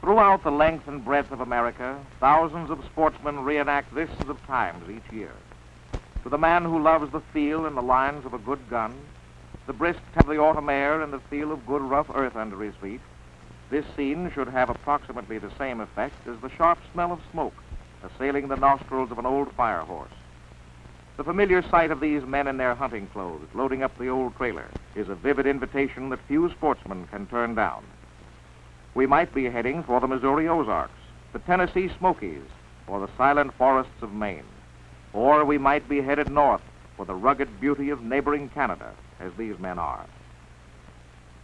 Throughout the length and breadth of America, thousands of sportsmen reenact this of times each year. To the man who loves the feel and the lines of a good gun, the brisk of the autumn air and the feel of good rough earth under his feet, this scene should have approximately the same effect as the sharp smell of smoke assailing the nostrils of an old fire horse. The familiar sight of these men in their hunting clothes loading up the old trailer is a vivid invitation that few sportsmen can turn down. We might be heading for the Missouri Ozarks, the Tennessee Smokies, or the silent forests of Maine. Or we might be headed north for the rugged beauty of neighboring Canada, as these men are.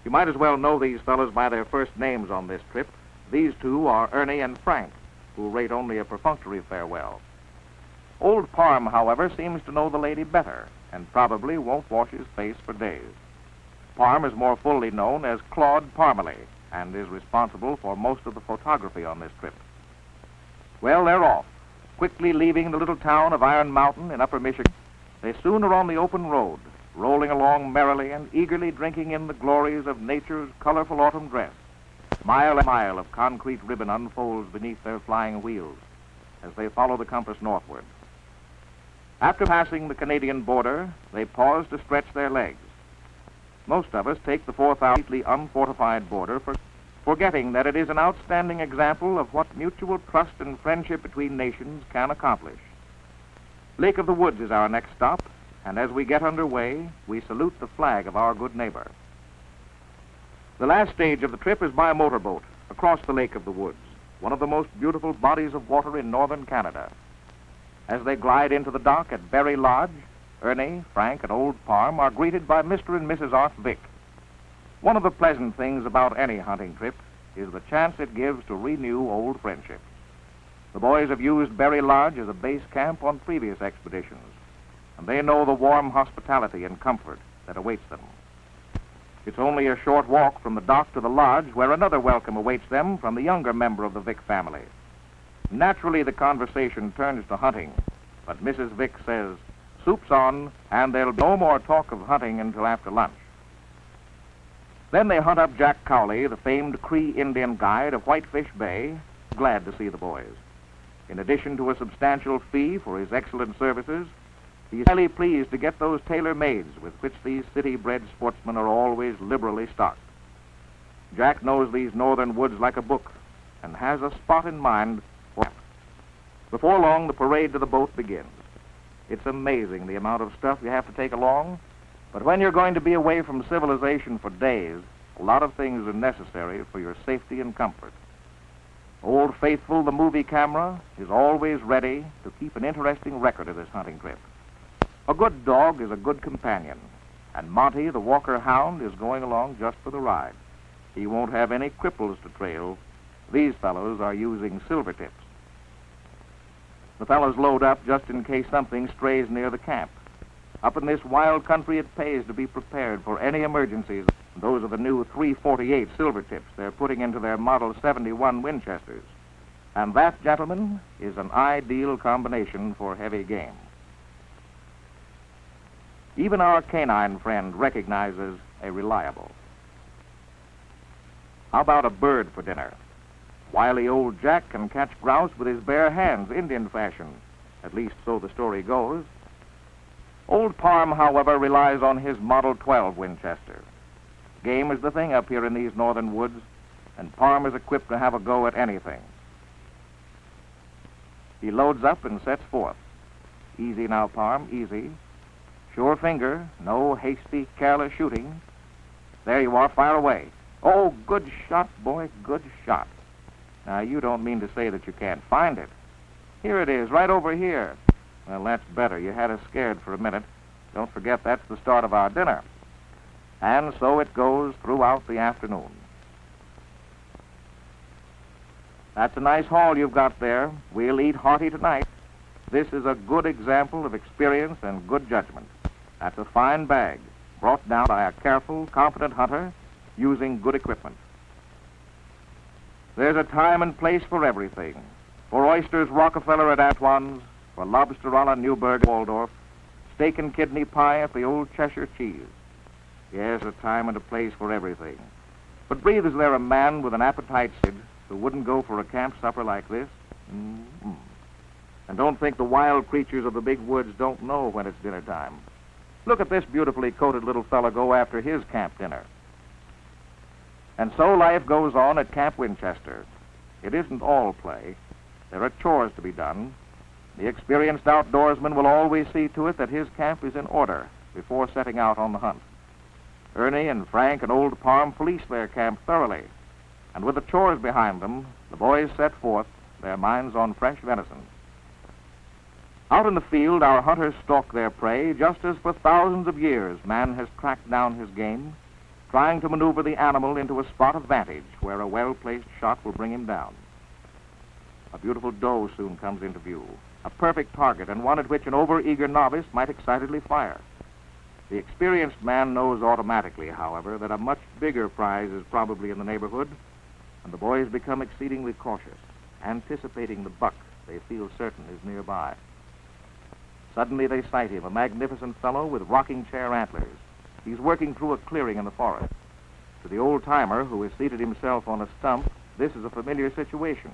You might as well know these fellows by their first names on this trip. These two are Ernie and Frank, who rate only a perfunctory farewell. Old Parm, however, seems to know the lady better, and probably won't wash his face for days. Parm is more fully known as Claude Parmalee, and is responsible for most of the photography on this trip. Well, they're off. Quickly leaving the little town of Iron Mountain in upper Michigan, they soon are on the open road, rolling along merrily and eagerly drinking in the glories of nature's colorful autumn dress. Mile and mile of concrete ribbon unfolds beneath their flying wheels as they follow the compass northward. After passing the Canadian border, they pause to stretch their legs. Most of us take the 4,000 unfortified border for forgetting that it is an outstanding example of what mutual trust and friendship between nations can accomplish. Lake of the Woods is our next stop, and as we get underway, we salute the flag of our good neighbor. The last stage of the trip is by a motorboat across the Lake of the Woods, one of the most beautiful bodies of water in northern Canada. As they glide into the dock at Berry Lodge, Ernie, Frank, and Old Parm are greeted by Mr. and Mrs. Art Vick. One of the pleasant things about any hunting trip is the chance it gives to renew old friendships. The boys have used Berry Lodge as a base camp on previous expeditions, and they know the warm hospitality and comfort that awaits them. It's only a short walk from the dock to the lodge where another welcome awaits them from the younger member of the Vick family. Naturally, the conversation turns to hunting, but Mrs. Vick says, "Soup's on, and there'll be no more talk of hunting until after lunch." Then they hunt up Jack Cowley, the famed Cree Indian guide of Whitefish Bay, glad to see the boys. In addition to a substantial fee for his excellent services, he's highly pleased to get those tailor-mades with which these city-bred sportsmen are always liberally stocked. Jack knows these northern woods like a book and has a spot in mind for camp. Before long, the parade to the boat begins. It's amazing the amount of stuff you have to take along, but when you're going to be away from civilization for days, a lot of things are necessary for your safety and comfort. Old Faithful, the movie camera, is always ready to keep an interesting record of this hunting trip. A good dog is a good companion, and Monty, the Walker Hound, is going along just for the ride. He won't have any cripples to trail. These fellows are using silver tips. The fellows load up just in case something strays near the camp. Up in this wild country, it pays to be prepared for any emergencies. Those are the new 348 silver tips they're putting into their Model 71 Winchesters. And that, gentlemen, is an ideal combination for heavy game. Even our canine friend recognizes a reliable. How about a bird for dinner? Wily old Jack can catch grouse with his bare hands, Indian fashion. At least so the story goes. Old Parm, however, relies on his Model 12 Winchester. Game is the thing up here in these northern woods, and Parm is equipped to have a go at anything. He loads up and sets forth. Easy now, Parm, easy. Sure finger, no hasty, careless shooting. There you are, fire away. Oh, good shot, boy, good shot. Now, you don't mean to say that you can't find it. Here it is, right over here. Well, that's better. You had us scared for a minute. Don't forget that's the start of our dinner. And so it goes throughout the afternoon. That's a nice haul you've got there. We'll eat hearty tonight. This is a good example of experience and good judgment. That's a fine bag, brought down by a careful, competent hunter using good equipment. There's a time and place for everything. For oysters, Rockefeller at Antoine's, for lobster a la Newburgh at Waldorf, steak and kidney pie at the old Cheshire Cheese. Yes, a time and a place for everything. But breathes there a man with an appetite who who wouldn't go for a camp supper like this? Mm-mm. And don't think the wild creatures of the big woods don't know when it's dinner time. Look at this beautifully coated little fellow go after his camp dinner. And so life goes on at Camp Winchester. It isn't all play. There are chores to be done. The experienced outdoorsman will always see to it that his camp is in order before setting out on the hunt. Ernie and Frank and Old Parm police their camp thoroughly, and with the chores behind them, the boys set forth, their minds on fresh venison. Out in the field, our hunters stalk their prey just as for thousands of years man has tracked down his game, trying to maneuver the animal into a spot of vantage where a well-placed shot will bring him down. A beautiful doe soon comes into view, a perfect target and one at which an over-eager novice might excitedly fire. The experienced man knows automatically, however, that a much bigger prize is probably in the neighborhood, and the boys become exceedingly cautious, anticipating the buck they feel certain is nearby. Suddenly they sight him, a magnificent fellow with rocking chair antlers. He's working through a clearing in the forest. To the old-timer, who has seated himself on a stump, this is a familiar situation.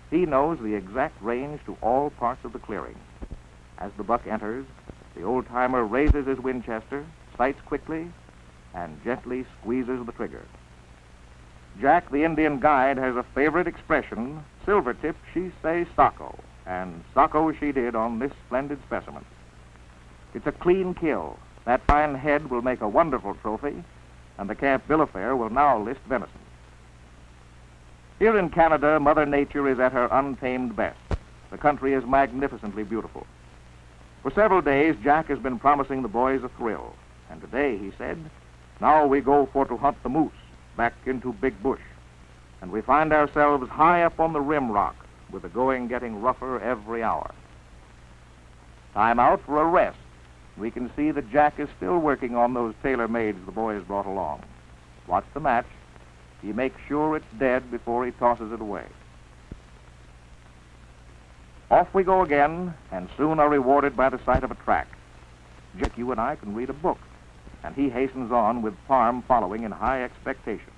He knows the exact range to all parts of the clearing. As the buck enters, the old-timer raises his Winchester, sights quickly, and gently squeezes the trigger. Jack, the Indian guide, has a favorite expression, "Silvertip, she say socko," and socko she did on this splendid specimen. It's a clean kill. That fine head will make a wonderful trophy, and the camp bill of fare will now list venison. Here in Canada, Mother Nature is at her untamed best. The country is magnificently beautiful. For several days, Jack has been promising the boys a thrill, and today, he said, now we go for to hunt the moose back into Big Bush, and we find ourselves high up on the rim rock, with the going getting rougher every hour. Time out for a rest. We can see that Jack is still working on those tailor-mades the boys brought along. Watch the match. He makes sure it's dead before he tosses it away. Off we go again, and soon are rewarded by the sight of a track. Jack, you and I can read a book, and he hastens on with Parm following in high expectation.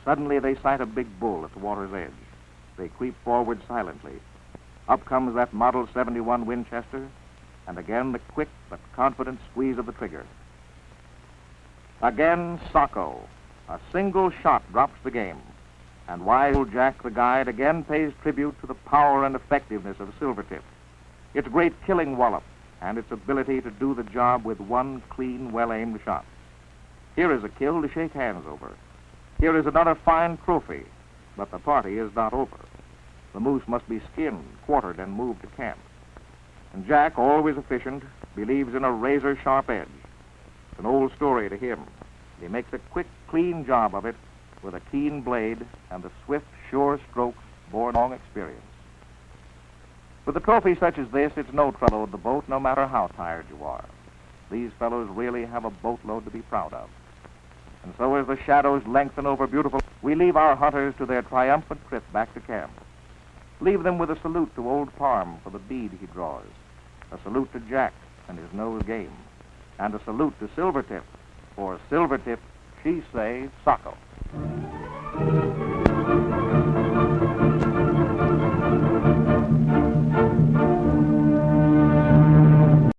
Suddenly they sight a big bull at the water's edge. They creep forward silently. Up comes that Model 71 Winchester, and again the quick but confident squeeze of the trigger. Again, socko. A single shot drops the game, and wise old Jack the guide again pays tribute to the power and effectiveness of Silvertip, its great killing wallop, and its ability to do the job with one clean, well-aimed shot. Here is a kill to shake hands over. Here is another fine trophy, but the party is not over. The moose must be skinned, quartered, and moved to camp. And Jack, always efficient, believes in a razor-sharp edge. It's an old story to him. He makes a quick, clean job of it with a keen blade and the swift, sure strokes born of long experience. With a trophy such as this, it's no trouble with the boat, no matter how tired you are. These fellows really have a boatload to be proud of. And so as the shadows lengthen over beautiful, we leave our hunters to their triumphant trip back to camp. Leave them with a salute to Old Parm for the bead he draws, a salute to Jack and his nose game, and a salute to Silvertip for Silvertip, she say, socko.